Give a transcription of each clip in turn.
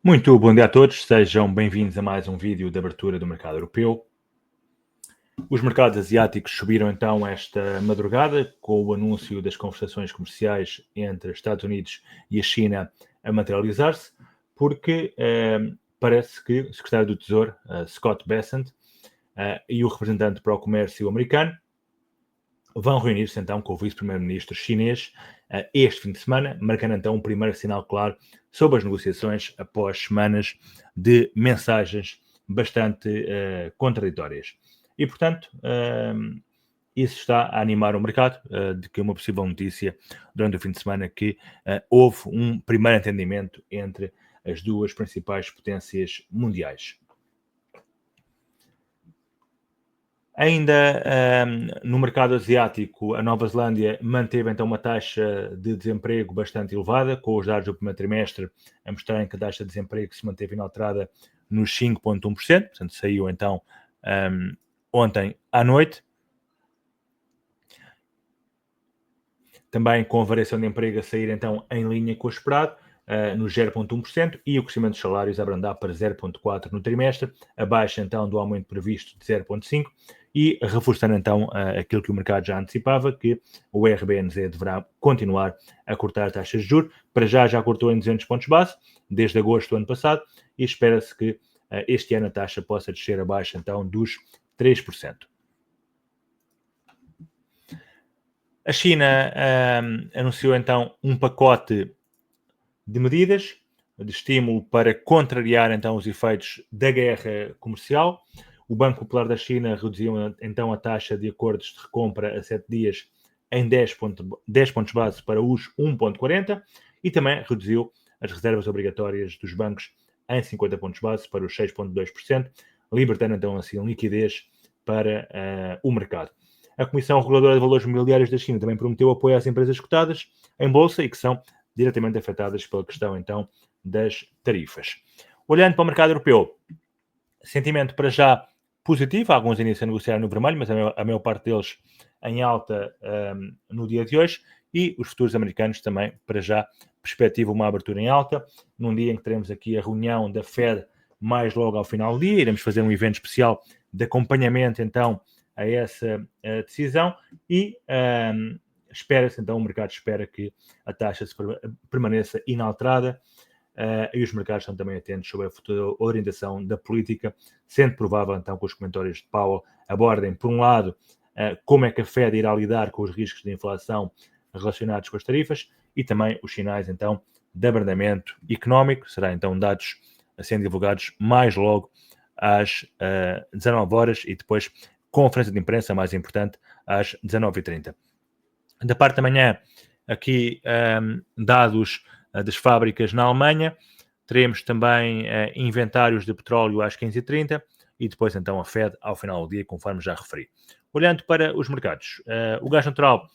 Muito bom dia a todos, sejam bem-vindos a mais um vídeo de abertura do mercado europeu. Os mercados asiáticos subiram então esta madrugada com o anúncio das conversações comerciais entre Estados Unidos e a China a materializar-se, porque parece que o secretário do Tesouro, Scott Bessent, e o representante para o comércio americano vão reunir-se então com o vice-primeiro-ministro chinês este fim de semana, marcando então um primeiro sinal claro sobre as negociações após semanas de mensagens bastante contraditórias. E, portanto, isso está a animar o mercado de que uma possível notícia durante o fim de semana que houve um primeiro entendimento entre as duas principais potências mundiais. Ainda no mercado asiático, a Nova Zelândia manteve então uma taxa de desemprego bastante elevada, com os dados do primeiro trimestre a mostrarem que a taxa de desemprego se manteve inalterada nos 5,1%, portanto saiu então ontem à noite. Também com a variação de emprego a sair então em linha com o esperado, nos 0,1%, e o crescimento dos salários a abrandar para 0,4% no trimestre, abaixo então do aumento previsto de 0,5%, e reforçando então aquilo que o mercado já antecipava, que o RBNZ deverá continuar a cortar taxas de juros. Para já cortou em 200 pontos base, desde agosto do ano passado, e espera-se que este ano a taxa possa descer abaixo então dos 3%. A China anunciou então um pacote de medidas de estímulo para contrariar então os efeitos da guerra comercial. O Banco Popular da China reduziu então a taxa de acordos de recompra a 7 dias em 10 pontos base para os 1,40 e também reduziu as reservas obrigatórias dos bancos em 50 pontos base para os 6,2%, libertando então assim liquidez para o mercado. A Comissão Reguladora de Valores Mobiliários da China também prometeu apoio às empresas cotadas em bolsa e que são diretamente afetadas pela questão, então, das tarifas. Olhando para o mercado europeu, sentimento para já positivo, alguns iniciam a negociar no vermelho, mas a maior parte deles em alta no dia de hoje, e os futuros americanos também, para já, perspectiva uma abertura em alta, num dia em que teremos aqui a reunião da Fed mais logo ao final do dia, iremos fazer um evento especial de acompanhamento, então, a essa decisão, e espera-se, então, o mercado espera que a taxa permaneça inalterada, e os mercados estão também atentos sobre a futura orientação da política, sendo provável, então, que os comentários de Powell abordem, por um lado, como é que a Fed irá lidar com os riscos de inflação relacionados com as tarifas, e também os sinais, então, de abrandamento económico, será, então, dados a serem divulgados mais logo às 19 horas, e depois conferência de imprensa mais importante às 19h30. Da parte da manhã, aqui dados das fábricas na Alemanha, teremos também inventários de petróleo às 15h30 e depois então a Fed ao final do dia, conforme já referi. Olhando para os mercados, o gás natural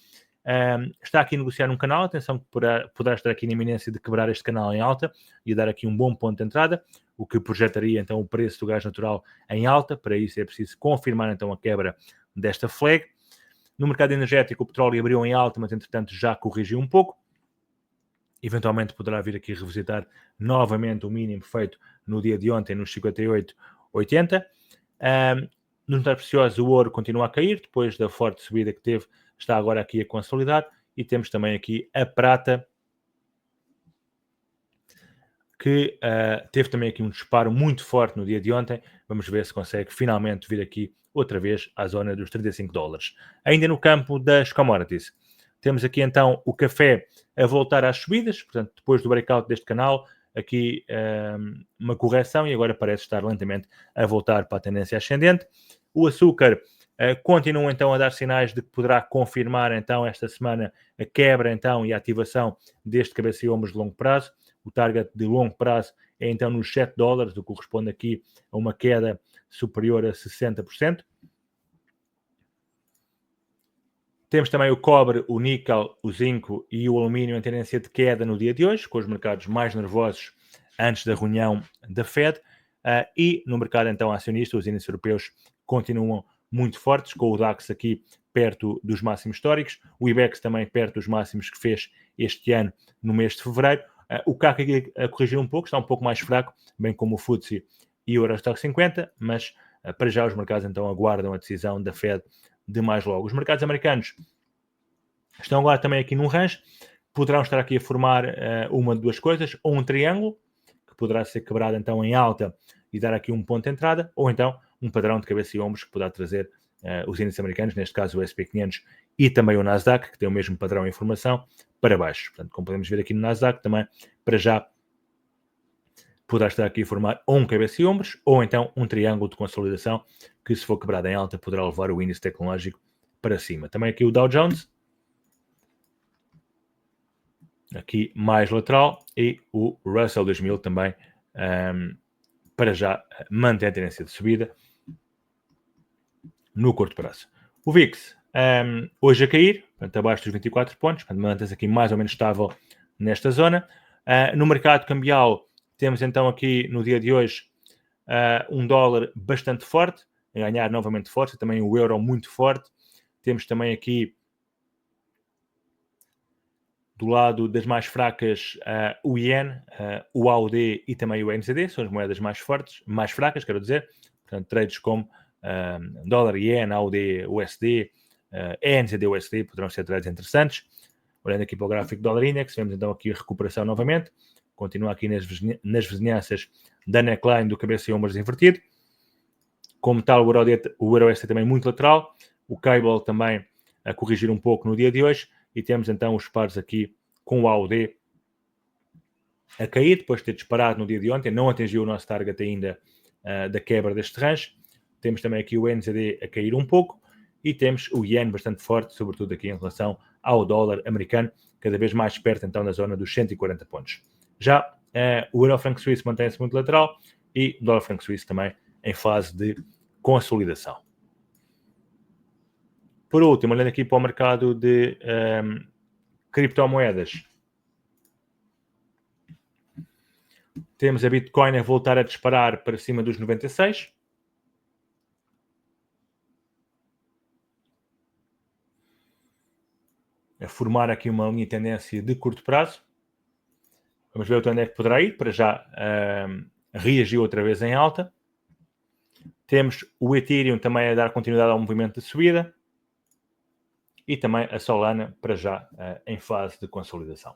está aqui a negociar um canal, atenção que poderá estar aqui na iminência de quebrar este canal em alta e dar aqui um bom ponto de entrada, o que projetaria então o preço do gás natural em alta. Para isso é preciso confirmar então a quebra desta flag. No mercado energético o petróleo abriu em alta, mas entretanto já corrigiu um pouco. Eventualmente poderá vir aqui revisitar novamente o mínimo feito no dia de ontem nos 58,80. Nos metais preciosos o ouro continua a cair, depois da forte subida que teve, está agora aqui a consolidar, e temos também aqui a prata, que teve também aqui um disparo muito forte no dia de ontem. Vamos ver se consegue finalmente vir aqui outra vez à zona dos $35. Ainda no campo das commodities, temos aqui então o café a voltar às subidas, portanto depois do breakout deste canal, aqui uma correção e agora parece estar lentamente a voltar para a tendência ascendente. O açúcar continua então a dar sinais de que poderá confirmar então esta semana a quebra então e a ativação deste cabeça e ombros de longo prazo. O target de longo prazo é então nos $7, o que corresponde aqui a uma queda superior a 60%. Temos também o cobre, o níquel, o zinco e o alumínio em tendência de queda no dia de hoje, com os mercados mais nervosos antes da reunião da Fed. E no mercado então acionista, os índices europeus continuam muito fortes, com o DAX aqui perto dos máximos históricos, o IBEX também perto dos máximos que fez este ano no mês de fevereiro. O CAC aqui a corrigir um pouco, está um pouco mais fraco, bem como o FTSE e o Eurostock 50, mas para já os mercados então aguardam a decisão da Fed de mais logo. Os mercados americanos estão agora também aqui num range, poderão estar aqui a formar uma de duas coisas, ou um triângulo, que poderá ser quebrado então em alta e dar aqui um ponto de entrada, ou então um padrão de cabeça e ombros que poderá trazer os índices americanos, neste caso o S&P 500 e também o Nasdaq, que tem o mesmo padrão em formação, para baixo. Portanto, como podemos ver aqui no Nasdaq, também para já poderá estar aqui a formar ou um cabeça e ombros, ou então um triângulo de consolidação, que se for quebrado em alta, poderá levar o índice tecnológico para cima. Também aqui o Dow Jones, aqui mais lateral, e o Russell 2000 também, para já, mantém a tendência de subida no curto prazo. O VIX, hoje a cair, portanto, abaixo dos 24 pontos, portanto, mantém-se aqui mais ou menos estável nesta zona. No mercado cambial, temos então aqui no dia de hoje um dólar bastante forte, a ganhar novamente força, também o euro muito forte. Temos também aqui do lado das mais fracas o Yen, o AUD e também o NZD, são as moedas mais fortes, mais fracas, quero dizer. Portanto, trades como dólar, Yen, AUD, USD, NZD, USD poderão ser trades interessantes. Olhando aqui para o gráfico dólar index, vemos então aqui a recuperação novamente. Continua aqui nas vizinhanças da neckline do cabeça e ombros invertido. Como tal, o Euro-USD também muito lateral. O cable também a corrigir um pouco no dia de hoje. E temos então os pares aqui com o AUD a cair, depois de ter disparado no dia de ontem. Não atingiu o nosso target ainda da quebra deste range. Temos também aqui o NZD a cair um pouco. E temos o Yen bastante forte, sobretudo aqui em relação ao dólar americano, cada vez mais perto então da zona dos 140 pontos. Já o euro-franco suíço mantém-se muito lateral e o dólar-franco suíço também em fase de consolidação. Por último, olhando aqui para o mercado de criptomoedas, temos a Bitcoin a voltar a disparar para cima dos 96. A formar aqui uma linha de tendência de curto prazo. Vamos ver até onde é que poderá ir. Para já reagiu outra vez em alta. Temos o Ethereum também a dar continuidade ao movimento de subida. E também a Solana, para já, em fase de consolidação.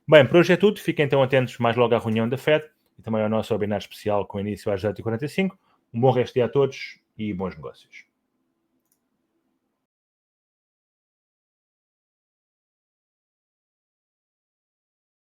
Bem, por hoje é tudo. Fiquem então atentos mais logo à reunião da FED e também ao nosso webinar especial com início às 8h45. Um bom resto de dia a todos e bons negócios.